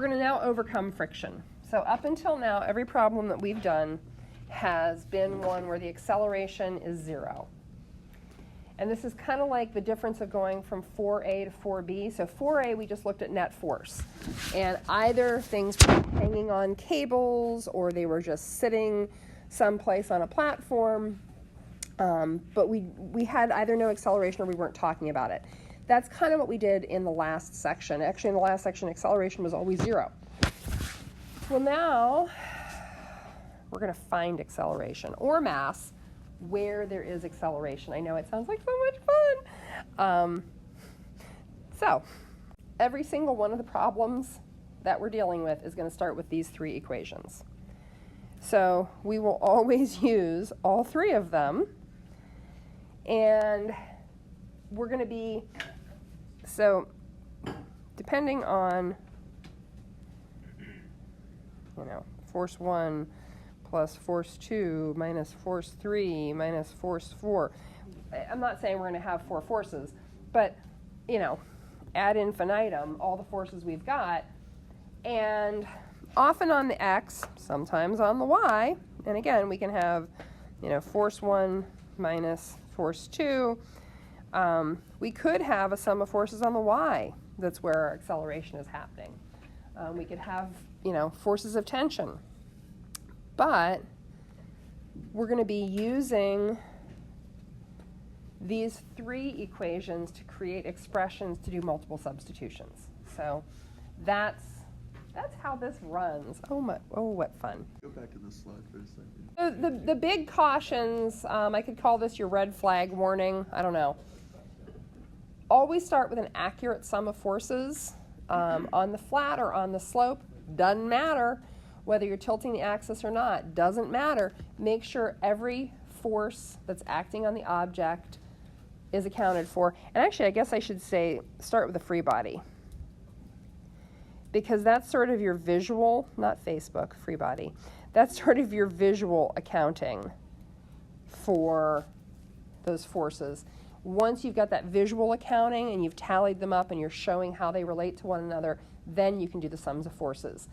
we're going to now overcome friction. So up until now, every problem that we've done has been one where the acceleration is 0. And this is kind of like the difference of going from 4A to 4B. So 4A, we just looked at net force. And either things were hanging on cables or they were just sitting someplace on a platform. But we had either no acceleration or we weren't talking about it. That's kind of what we did in the last section. Actually, in the last section, acceleration was always 0. Well, now we're going to find acceleration or mass where there is acceleration. I know it sounds like so much fun. So every single one of the problems that we're dealing with is going to start with these 3 equations. So we will always use all 3 of them. And we're going to be, so depending on, force 1 plus force 2 minus force 3 minus force 4. I'm not saying we're going to have 4 forces, but, ad infinitum, all the forces we've got, and often on the x, sometimes on the y, and again, we can have, force 1 minus force 2. We could have a sum of forces on the y. That's where our acceleration is happening. We could have, forces of tension. But we're going to be using these 3 equations to create expressions to do multiple substitutions. So that's how this runs. Oh, what fun. Go back to the slide for a second. So the big cautions, I could call this your red flag warning. I don't know. Always start with an accurate sum of forces on the flat or on the slope. Doesn't matter whether you're tilting the axis or not. Doesn't matter. Make sure every force that's acting on the object is accounted for. And actually, I guess I should say start with a free body, because that's sort of your visual, not Facebook, free body. That's sort of your visual accounting for those forces. Once you've got that visual accounting and you've tallied them up and you're showing how they relate to one another, then you can do the sums of forces.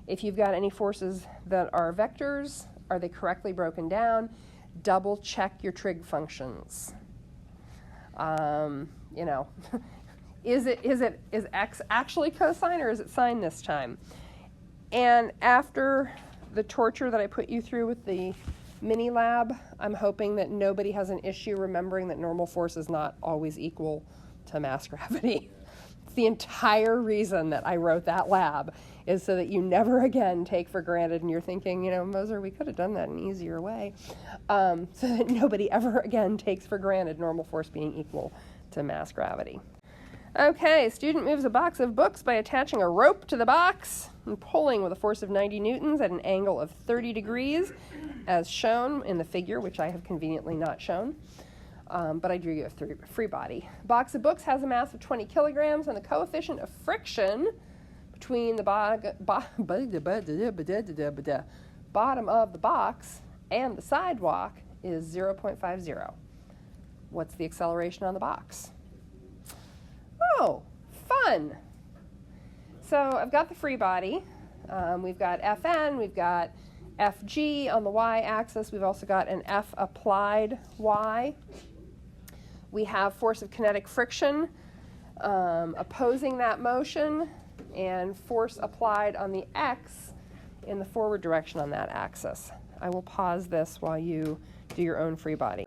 If you've got any forces that are vectors, are they correctly broken down? Double check your trig functions. Is x actually cosine or is it sine this time? And after the torture that I put you through with the mini lab, I'm hoping that nobody has an issue remembering that normal force is not always equal to mass gravity. It's the entire reason that I wrote that lab, is so that you never again take for granted, and you're thinking, Moser, we could have done that an easier way, so that nobody ever again takes for granted normal force being equal to mass gravity. Okay, student moves a box of books by attaching a rope to the box and pulling with a force of 90 newtons at an angle of 30 degrees, as shown in the figure, which I have conveniently not shown, but I drew you a free body. Box of books has a mass of 20 kilograms, and the coefficient of friction between the bottom of the box and the sidewalk is 0.50. What's the acceleration on the box? Oh, fun. So I've got the free body. We've got Fn, we've got Fg on the y-axis. We've also got an F applied y. We have force of kinetic friction opposing that motion, and force applied on the x in the forward direction on that axis. I will pause this while you do your own free body.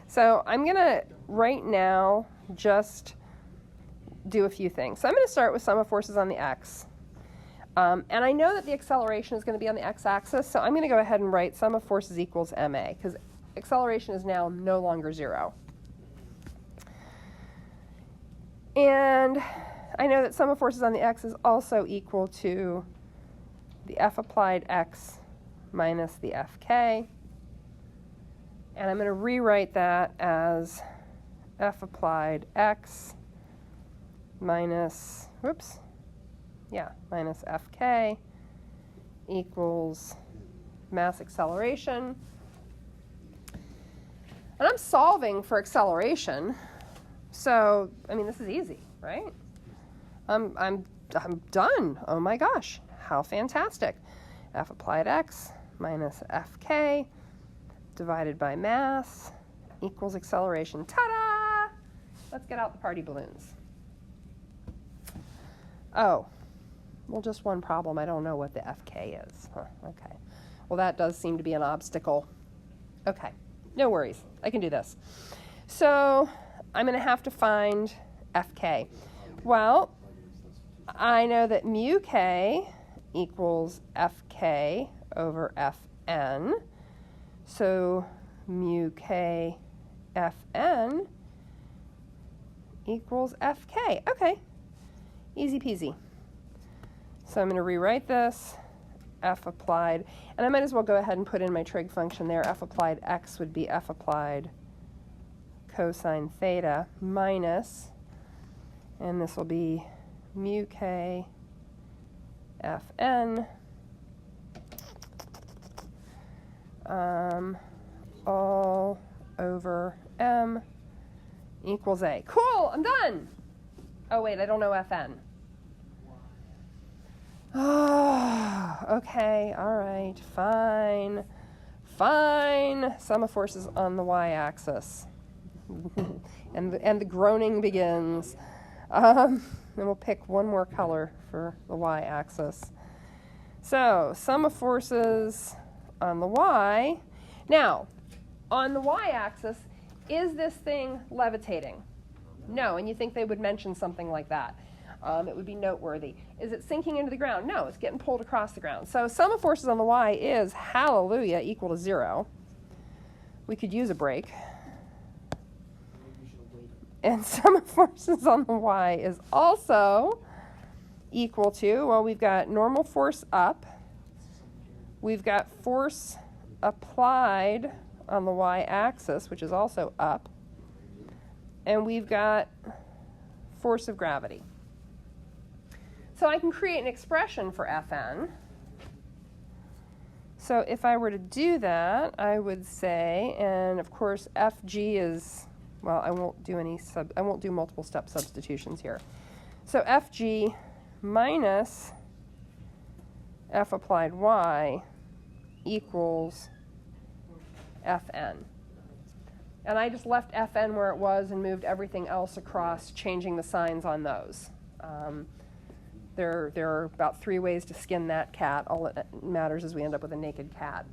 So I'm going to, right now, just do a few things. So I'm going to start with sum of forces on the x. And I know that the acceleration is going to be on the x-axis, so I'm going to go ahead and write sum of forces equals ma, because acceleration is now no longer 0. And I know that sum of forces on the x is also equal to the F applied x minus the Fk. And I'm going to rewrite that as F applied x minus, minus Fk equals mass acceleration. And I'm solving for acceleration. So, this is easy, right? I'm I'm done. Oh my gosh, how fantastic. F applied x minus fk divided by mass equals acceleration. Ta-da! Let's get out the party balloons. Oh, well, just one problem. I don't know what the fk is. Huh, okay. Well, that does seem to be an obstacle. Okay, no worries. I can do this. So I'm going to have to find fk. Well, I know that mu k equals fk over fn. So mu k fn equals fk. Okay, easy peasy. So I'm going to rewrite this, f applied, and I might as well go ahead and put in my trig function there. F applied x would be f applied cosine theta minus, and this will be mu k fn all over m equals a. Cool, I'm done. Oh wait, I don't know fn. Oh, okay, all right, fine. Sum of forces on the y-axis. and the groaning begins. Then we'll pick one more color for the y-axis. So, sum of forces on the y. Now, on the y-axis, is this thing levitating? No, and you think they would mention something like that. It would be noteworthy. Is it sinking into the ground? No, it's getting pulled across the ground. So sum of forces on the y is, hallelujah, equal to 0. We could use a break. And sum of forces on the y is also equal to, well, we've got normal force up. We've got force applied on the y-axis, which is also up. And we've got force of gravity. So I can create an expression for Fn. So if I were to do that, I would say, and of course Fg is, well, I won't do multiple step substitutions here. So Fg minus F applied y equals Fn. And I just left Fn where it was and moved everything else across, changing the signs on those. There are about 3 ways to skin that cat. All that matters is we end up with a naked cat.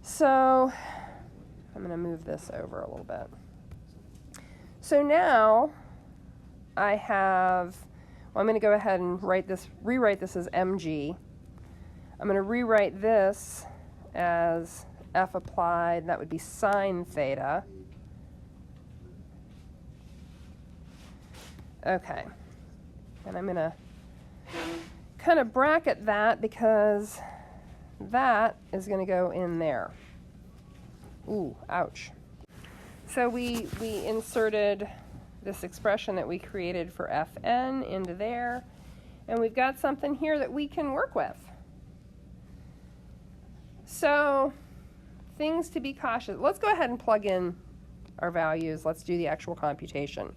So I'm going to move this over a little bit. So now I have, well, I'm going to go ahead and rewrite this as mg. I'm going to rewrite this as F applied, that would be sine theta. Okay. And I'm going to kind of bracket that because that is going to go in there. Ooh, ouch. So we inserted this expression that we created for Fn into there, and we've got something here that we can work with. So things to be cautious. Let's go ahead and plug in our values. Let's do the actual computation.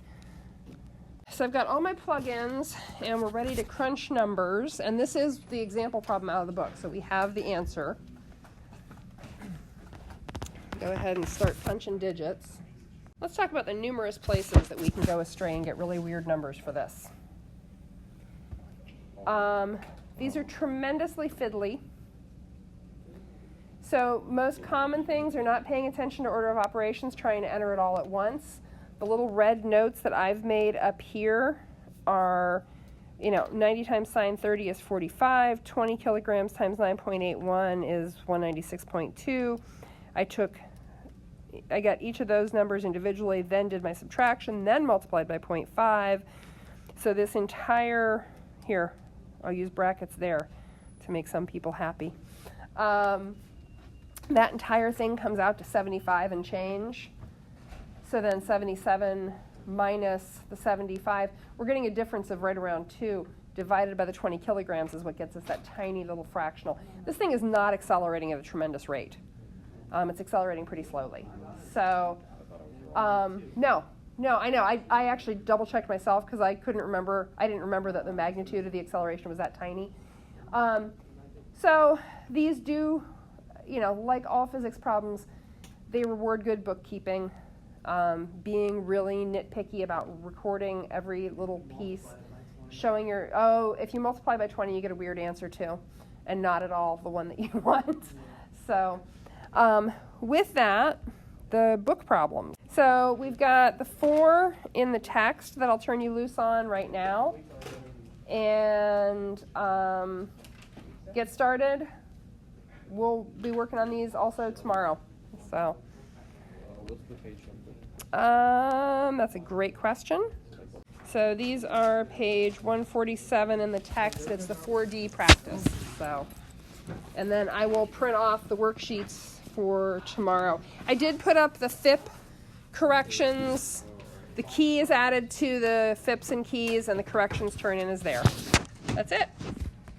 So I've got all my plugins, and we're ready to crunch numbers. And this is the example problem out of the book, so we have the answer. Go ahead and start punching digits. Let's talk about the numerous places that we can go astray and get really weird numbers for this. These are tremendously fiddly. So most common things are not paying attention to order of operations, trying to enter it all at once. The little red notes that I've made up here are, 90 times sine 30 is 45, 20 kilograms times 9.81 is 196.2. I got each of those numbers individually, then did my subtraction, then multiplied by 0.5. So this entire, here, I'll use brackets there to make some people happy. That entire thing comes out to 75 and change. So then 77 minus the 75, we're getting a difference of right around 2 divided by the 20 kilograms is what gets us that tiny little fractional. This thing is not accelerating at a tremendous rate. It's accelerating pretty slowly. So no, No, I know. I actually double checked myself because I couldn't remember. I didn't remember that the magnitude of the acceleration was that tiny. So these do, like all physics problems, they reward good bookkeeping, being really nitpicky about recording every little piece, showing if you multiply by 20, you get a weird answer too, and not at all the one that you want. So with that, the book problems. So we've got the 4 in the text that I'll turn you loose on right now. And get started. We'll be working on these also tomorrow. So What's the page number? that's a great question. So these are page 147 in the text. It's the 4D practice. So, and then I will print off the worksheets for tomorrow. I did put up the FIP corrections. The key is added to the FIPs and keys, and the corrections turn in is there. That's it.